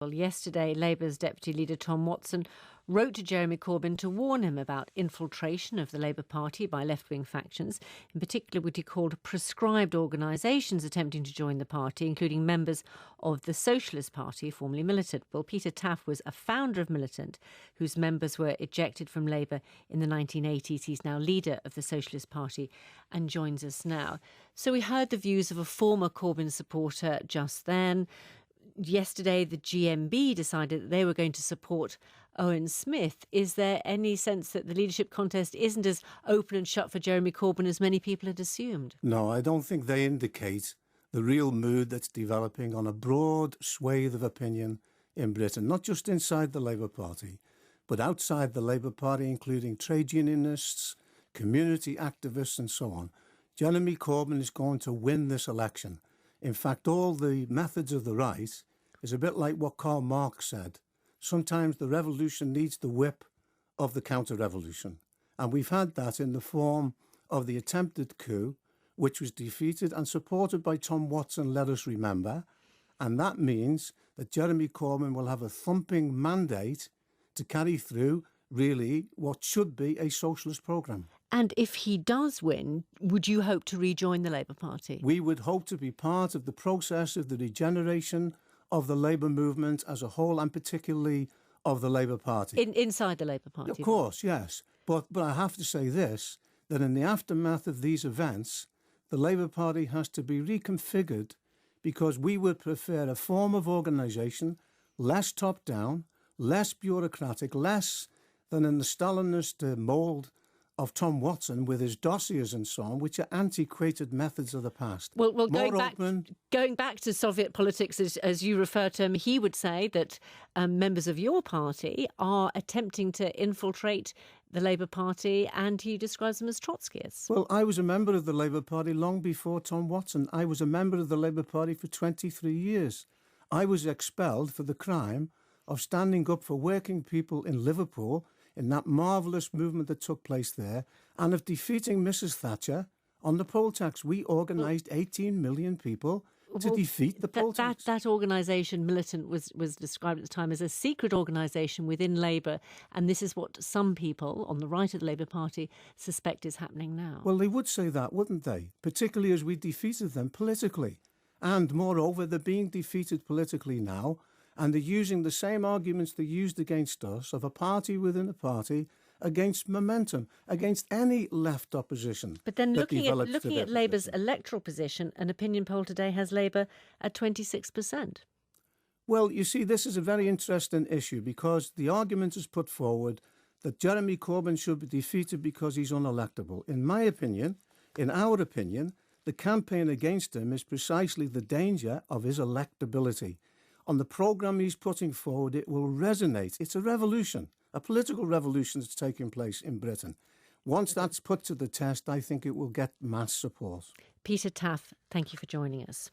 Well, yesterday, Labour's Deputy Leader Tom Watson wrote to Jeremy Corbyn to warn him about infiltration of the Labour Party by left-wing factions, in particular what he called prescribed organisations attempting to join the party, including members of the Socialist Party, formerly Militant. Well, Peter Taaffe was a founder of Militant, whose members were ejected from Labour in the 1980s. He's now leader of the Socialist Party and joins us now. So we heard the views of a former Corbyn supporter just then. Yesterday, the GMB decided that they were going to support Owen Smith. Is there any sense that the leadership contest isn't as open and shut for Jeremy Corbyn as many people had assumed? No, I don't think they indicate the real mood that's developing on a broad swathe of opinion in Britain, not just inside the Labour Party, but outside the Labour Party, including trade unionists, community activists and so on. Jeremy Corbyn is going to win this election. In fact, all the methods of the right is a bit like what Karl Marx said. Sometimes the revolution needs the whip of the counter-revolution. And we've had that in the form of the attempted coup, which was defeated and supported by Tom Watson, let us remember. And that means that Jeremy Corbyn will have a thumping mandate to carry through, really, what should be a socialist programme. And if he does win, would you hope to rejoin the Labour Party? We would hope to be part of the process of the regeneration of the Labour movement as a whole, and particularly of the Labour Party. Inside the Labour Party? Of course, yes. But I have to say this, that in the aftermath of these events, the Labour Party has to be reconfigured, because we would prefer a form of organisation less top-down, less bureaucratic, less than in the Stalinist mould of Tom Watson with his dossiers and so on, which are antiquated methods of the past. Well, going back to Soviet politics, as you refer to him, he would say that members of your party are attempting to infiltrate the Labour Party, and he describes them as Trotskyists. Well, I was a member of the Labour Party long before Tom Watson. I was a member of the Labour Party for 23 years. I was expelled for the crime of standing up for working people in Liverpool in that marvellous movement that took place there, and of defeating Mrs Thatcher on the poll tax. We organised 18 million people to defeat the poll tax. That organisation, Militant, was described at the time as a secret organisation within Labour, and this is what some people on the right of the Labour Party suspect is happening now. Well, they would say that, wouldn't they? Particularly as we defeated them politically. And moreover, they're being defeated politically now, and they're using the same arguments they used against us, of a party within a party, against momentum, against any left opposition. But then looking at Labour's electoral position, an opinion poll today has Labour at 26%. Well, you see, this is a very interesting issue, because the argument is put forward that Jeremy Corbyn should be defeated because he's unelectable. In my opinion, in our opinion, the campaign against him is precisely the danger of his electability. On the programme he's putting forward, it will resonate. It's a revolution, a political revolution that's taking place in Britain. Once that's put to the test, I think it will get mass support. Peter Taaffe, thank you for joining us.